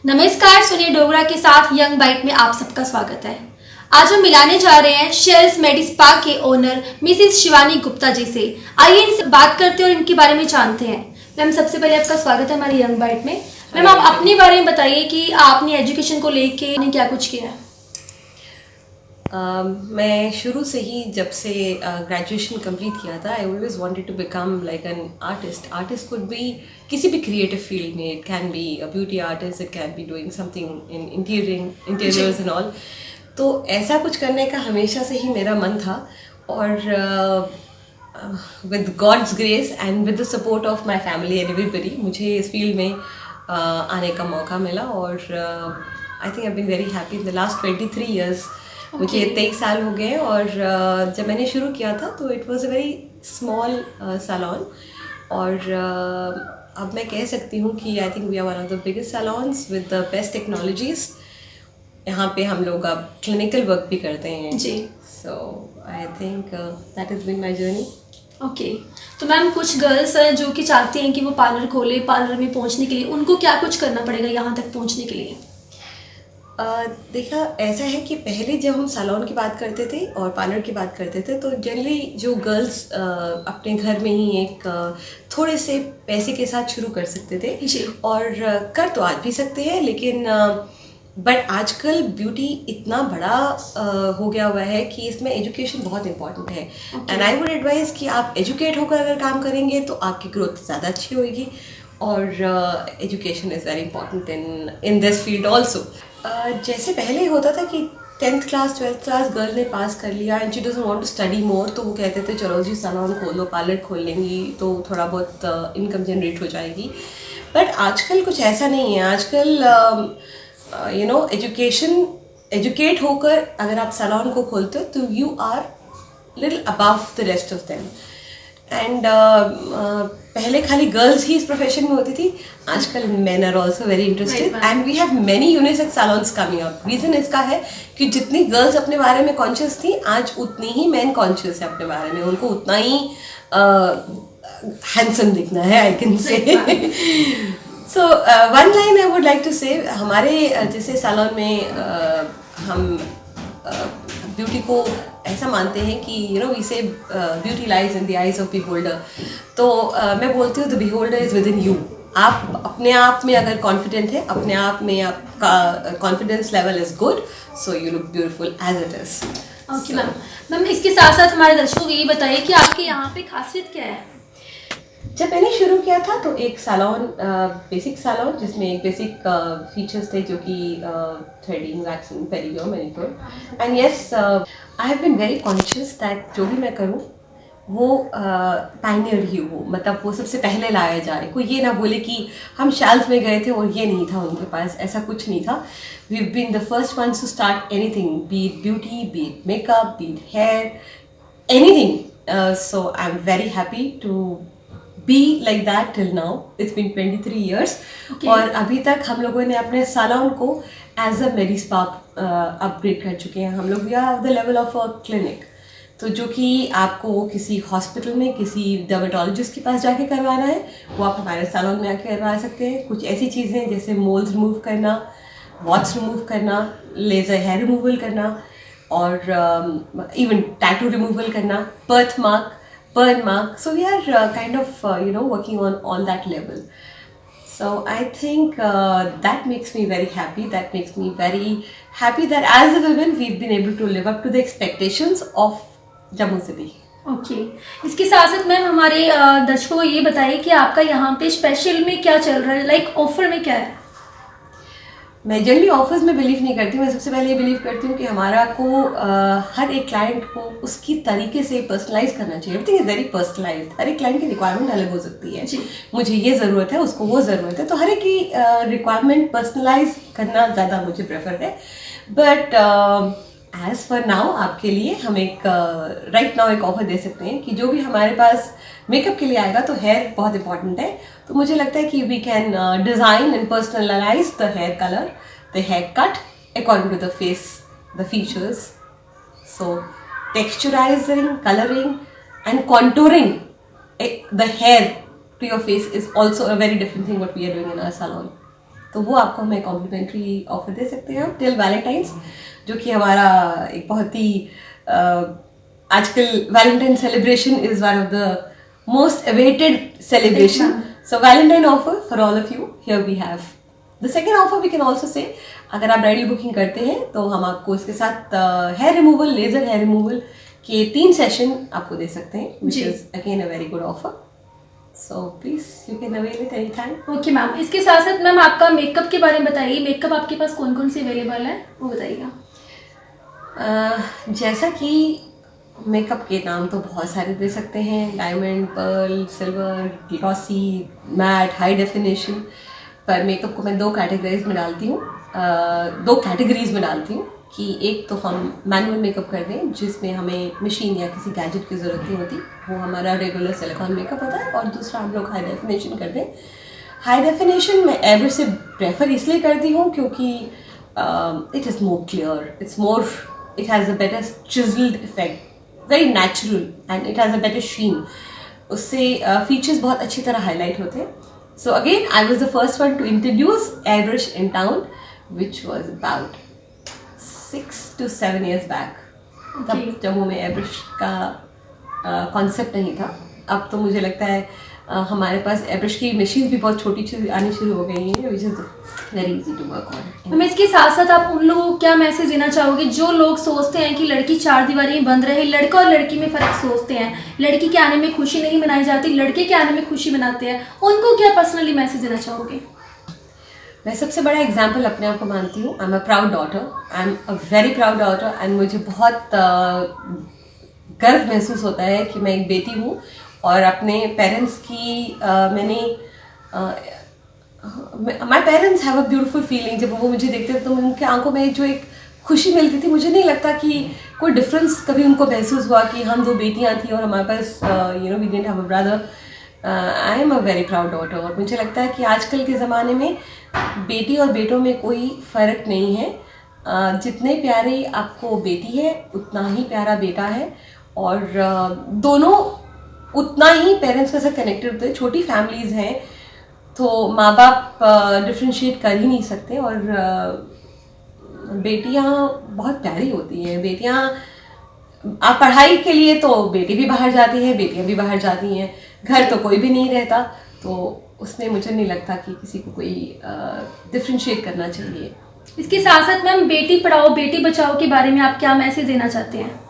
नमस्कार, सुनिए डोगरा के साथ यंग बाइट में आप सबका स्वागत है। आज हम मिलाने जा रहे हैं शेल्स मेडी स्पा के ओनर मिसिस शिवानी गुप्ता जी से। आइए इनसे बात करते हैं और इनके बारे में जानते हैं। मैम, सबसे पहले आपका स्वागत है हमारे यंग बाइट में। मैम, आप अपने बारे में बताइए कि आपने एजुकेशन को लेके क्या कुछ किया है। मैं शुरू से ही जब से ग्रेजुएशन कंप्लीट किया था, I always wanted to become like an artist. Artist could be किसी भी क्रिएटिव फील्ड में। It can be a beauty artist, it can be doing something in interiors and all. तो ऐसा कुछ करने का हमेशा से ही मेरा मन था और with God's grace and with the support of my family and everybody मुझे इस फील्ड में आने का मौका मिला और I think I been very happy in the last 23 years. मुझे 23 साल हो गए और जब मैंने शुरू किया था तो it was a very small salon और अब मैं कह सकती हूँ कि I think we are one of the biggest salons with the best technologies. यहाँ पे हम लोग अब क्लिनिकल वर्क भी करते हैं जी। So I think that is been my journey. Okay, तो मैम कुछ गर्ल्स हैं जो कि चाहती हैं कि वो पार्लर खोले, पार्लर में पहुँचने के लिए उनको क्या कुछ करना पड़ेगा यहाँ तक पहुँचने के लिए? देखा, ऐसा है कि पहले जब हम सैलून की बात करते थे और पार्लर की बात करते थे तो जनरली जो गर्ल्स अपने घर में ही एक थोड़े से पैसे के साथ शुरू कर सकते थे जी। और कर तो आज भी सकते हैं, लेकिन बट आजकल ब्यूटी इतना बड़ा हो गया हुआ है कि इसमें एजुकेशन बहुत इंपॉर्टेंट है। एंड आई वुड एडवाइज कि आप एजुकेट होकर अगर काम करेंगे तो आपकी ग्रोथ ज़्यादा अच्छी होगी और education is very important in this field also. जैसे पहले होता था कि 10th class 12th class girl ने पास कर लिया and she doesn't want to study more, तो वो कहते थे चलो जी सैलून खोल लो, पार्लर खोल लेंगी तो थोड़ा बहुत इनकम जनरेट हो जाएगी। बट आजकल कुछ ऐसा नहीं है। आजकल यू नो एजुकेट होकर अगर आप सैलून को खोलते हो तो you are little above the rest of them. And पहले खाली गर्ल्स ही इस प्रोफेशन में होती थी, आजकल men are also very interested and we have many unisex salons coming up. Reason इसका है कि जितनी गर्ल्स अपने बारे में कॉन्शियस थी, आज उतनी ही मेन कॉन्शियस है अपने बारे में। उनको उतना ही हैंडसम दिखना है, I can say. So one line I would like to say, हमारे जैसे सैलून में हम ब्यूटी को ऐसा मानते हैं कि यू नो वी से beauty lies in the eyes of beholder. तो मैं बोलती हूँ the beholder is with in you. आप अपने आप में अगर कॉन्फिडेंट है, अपने आप में आपका confidence level is good, so you look beautiful as it is. Okay ma'am, इसके साथ साथ हमारे दर्शकों को ये बताइए कि आपके यहाँ पे खासियत क्या है? जब मैंने शुरू किया था तो एक सैलून, बेसिक सैलून जिसमें एक बेसिक फीचर्स थे जो कि threading, waxing, pedicure, manicure. And yes, I have been very conscious that जो भी मैं करूँ वो पायनियर ही हो, मतलब वो सबसे पहले लाया जाए। कोई ये ना बोले कि हम शेल्फ में गए थे और ये नहीं था उनके पास, ऐसा कुछ नहीं था। We have been the first ones to start anything, be it beauty, be it makeup, be it hair, anything. So I am very happy to be like that till now. It's been 23 years. Okay. और अभी तक हम लोगों ने अपने salon को as a medi spa upgrade कर चुके हैं। हम लोग we are the level of a clinic, तो जो कि आपको किसी हॉस्पिटल में किसी डर्मेटोलॉजिस्ट के पास जाके करवाना है वो आप हमारे सैलून में आके करवा सकते हैं। कुछ ऐसी चीज़ें जैसे मोल्स रिमूव करना, वॉट्स रिमूव करना, लेज़र हेयर रिमूवल करना और इवन टैटू रिमूवल करना, birth mark, burn mark. So we are kind of working on all that level. So I think that makes me very happy. That makes me very happy that as a woman we've been able to live up to the expectations of Jammu City. Okay, इसके साथ साथ ma'am हमारे दर्शकों को ये बताइए कि आपका यहाँ पे स्पेशल में क्या चल रहा है, लाइक ऑफर में क्या है? मैं जनरली ऑफर्स में बिलीव नहीं करती। मैं सबसे पहले ये बिलीव करती हूँ कि हमारा को हर एक क्लाइंट को उसकी तरीके से पर्सनलाइज करना चाहिए। Everything is very personalised. हर एक क्लाइंट की रिक्वायरमेंट अलग हो सकती है। मुझे ये ज़रूरत है, उसको वो ज़रूरत है, तो हर एक की रिक्वायरमेंट पर्सनलाइज करना ज़्यादा मुझे प्रेफर है। बट एज फॉर नाउ आपके लिए हम एक राइट नाउ एक ऑफर दे सकते हैं कि जो भी हमारे पास मेकअप के लिए आएगा, तो हेयर बहुत इंपॉर्टेंट है, तो मुझे लगता है कि we can design and personalise the hair colour, the hair cut according to the face, the features. So texturising, colouring and contouring the hair to your face is also a very different thing what we are doing in our salon. तो वो आपको हमें complementary offer दे सकते हैं till Valentine's, जो कि हमारा एक बहुत ही आजकल Valentine celebration is one of the most awaited celebration. So Valentine offer for all of you. Here we have the second offer. We can also say अगर आप ब्राइडल बुकिंग करते हैं तो हम आपको इसके साथ hair removal, laser hair removal के 3 सेशन आपको दे सकते हैं, which is again a very good offer. So please you can avail it any time. Okay ma'am, इसके साथ साथ मैम आपका मेकअप के बारे में बताइए. मेकअप आपके पास कौन कौन से अवेलेबल है वो बताइएगा. जैसा कि मेकअप के नाम तो बहुत सारे दे सकते हैं, diamond, pearl, silver, glossy, matte, high definition. पर मेकअप को मैं 2 कैटेगरीज में डालती हूँ, 2 कैटेगरीज में डालती हूँ कि एक तो हम मैनुअल मेकअप कर दें जिसमें हमें मशीन या किसी गैजेट की ज़रूरत नहीं होती, वो हमारा रेगुलर सिलिकॉन मेकअप होता है. और दूसरा हम लोग हाई डेफिनेशन कर दें. हाई डेफिनेशन मैं एवर से प्रेफर इसलिए करती हूँ क्योंकि it is more clear, it has a better chiselled effect, very natural, and it has a better sheen. उससे फीचर्स बहुत अच्छी तरह हाईलाइट होते हैं. So again, I was the first one to introduce airbrush in town, which was about 6 to 7 years back. तब जम्मू में airbrush का concept नहीं था. अब तो मुझे लगता है हमारे पास airbrush की मशीन भी बहुत छोटी आनी शुरू हो गई हैं, which is very easy to work on. Ma'am इसके साथ साथ आप उन लोगों को क्या मैसेज देना चाहोगे जो लोग सोचते हैं कि लड़की 4 दीवारी में बंद रहे, लड़का और लड़की में फ़र्क सोचते हैं, लड़की के आने में खुशी नहीं मनाई जाती, लड़के के आने में खुशी मनाते हैं, उनको क्या पर्सनली मैसेज देना चाहोगे? मैं सबसे बड़ा एग्जाम्पल अपने आप को मानती हूँ. आई am a proud daughter, I am a very proud daughter, and मुझे बहुत गर्व महसूस होता है कि मैं एक बेटी हूँ और अपने पेरेंट्स की my parents have a beautiful feeling. जब वो मुझे देखते थे तो उनके आंखों में जो एक खुशी मिलती थी, मुझे नहीं लगता कि कोई डिफरेंस कभी उनको महसूस हुआ कि हम 2 बेटियां थी और हमारे पास we didn't have a brother. I am a very proud daughter. और मुझे लगता है कि आजकल के ज़माने में बेटी और बेटों में कोई फ़र्क नहीं है. जितने प्यारी आपको बेटी है उतना ही प्यारा बेटा है, और दोनों उतना ही पेरेंट्स के साथ कनेक्टेड होते हैं. छोटी फैमिलीज़ हैं तो माँ बाप डिफ्रेंशिएट कर ही नहीं सकते, और बेटियाँ बहुत प्यारी होती हैं. बेटियाँ आप पढ़ाई के लिए तो बेटी भी बाहर जाती है, बेटियाँ भी बाहर जाती हैं, घर तो कोई भी नहीं रहता. तो उसमें मुझे नहीं लगता कि किसी को कोई डिफ्रेंशिएट करना चाहिए. इसके साथ साथ मैम बेटी पढ़ाओ बेटी बचाओ के बारे में आप क्या मैसेज देना चाहते हैं?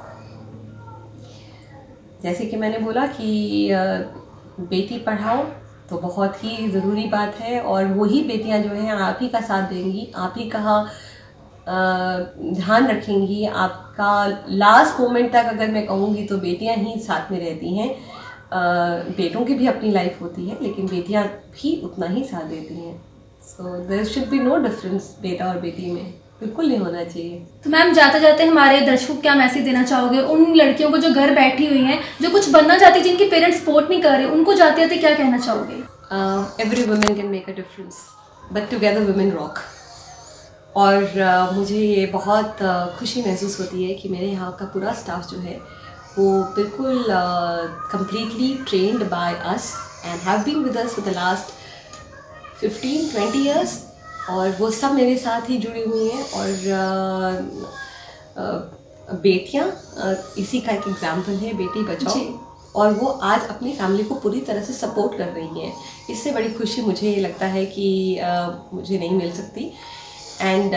जैसे कि मैंने बोला कि बेटी पढ़ाओ तो बहुत ही ज़रूरी बात है, और वही बेटियां जो हैं आप ही का साथ देंगी, आप ही का ध्यान रखेंगी. आपका लास्ट मोमेंट तक अगर मैं कहूँगी तो बेटियां ही साथ में रहती हैं. बेटों की भी अपनी लाइफ होती है लेकिन बेटियां भी उतना ही साथ देती हैं. So there should be no difference बेटा और बेटी में, बिल्कुल नहीं होना चाहिए. तो मैम जाते जाते हमारे दर्शकों को क्या मैसेज देना चाहोगे उन लड़कियों को जो घर बैठी हुई हैं, जो कुछ बनना चाहती, जिनके पेरेंट्स सपोर्ट नहीं कर रहे, उनको जाते जाते क्या कहना चाहोगे? Every women can make a difference but together women rock. और मुझे ये बहुत खुशी महसूस होती है कि मेरे यहाँ का पूरा स्टाफ जो है वो बिल्कुल completely trained by us and have been with us for the last 15-20 years. और वो सब मेरे साथ ही जुड़ी हुई हैं. और बेटियां इसी का एक एग्जाम्पल है, बेटी बचाओ. और वो आज अपनी फैमिली को पूरी तरह से सपोर्ट कर रही हैं. इससे बड़ी खुशी मुझे ये लगता है कि मुझे नहीं मिल सकती. And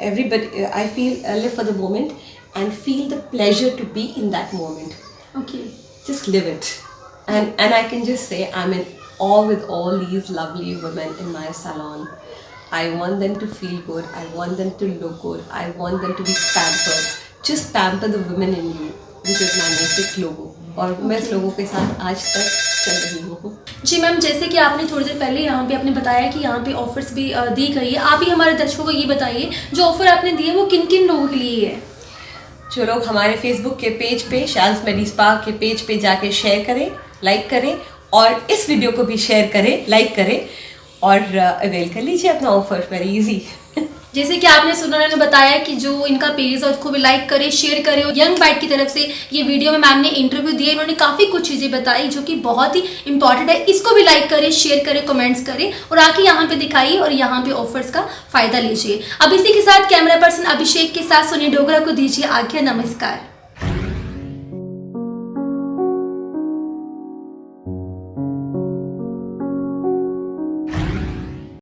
everybody, I feel live for the moment and feel the pleasure to be in that moment. Okay. Just live it. And I can just say I'm in awe with all these lovely women in my salon. I want them to feel good. I want them to look good. I want them to be pampered. Just pamper the women in you, which is my basic logo. और मैं इस लोगों के साथ आज तक चल रही हूँ. जी मैम, जैसे कि आपने थोड़ी देर पहले यहाँ पे आपने बताया कि यहाँ पे ऑफर्स भी दी गई है, आप ही हमारे दर्शकों को ये बताइए जो ऑफर आपने दिए वो किन किन लोगों के लिए है? जो लोग हमारे फेसबुक के पेज पे शाल्स मेडी स्पा के पेज पे जाके शेयर करें, लाइक करें, और इस वीडियो को भी शेयर करें, लाइक करें, और अवेल कर लीजिए अपना ऑफर. Very easy. जैसे कि आपने सुना, उन्होंने बताया कि जो इनका पेज है उसको भी लाइक करें, शेयर करें। और यंग बाइट की तरफ से ये वीडियो में मैम ने इंटरव्यू दिया, इन्होंने काफ़ी कुछ चीज़ें बताई जो कि बहुत ही इंपॉर्टेंट है। इसको भी लाइक करें, शेयर करें, कमेंट्स करें और आके यहाँ पे दिखाइए और यहाँ पे ऑफर्स का फायदा लीजिए। अब इसी के साथ कैमरा पर्सन अभिषेक के साथ सोनी डोगरा को दीजिए आज्ञा। नमस्कार।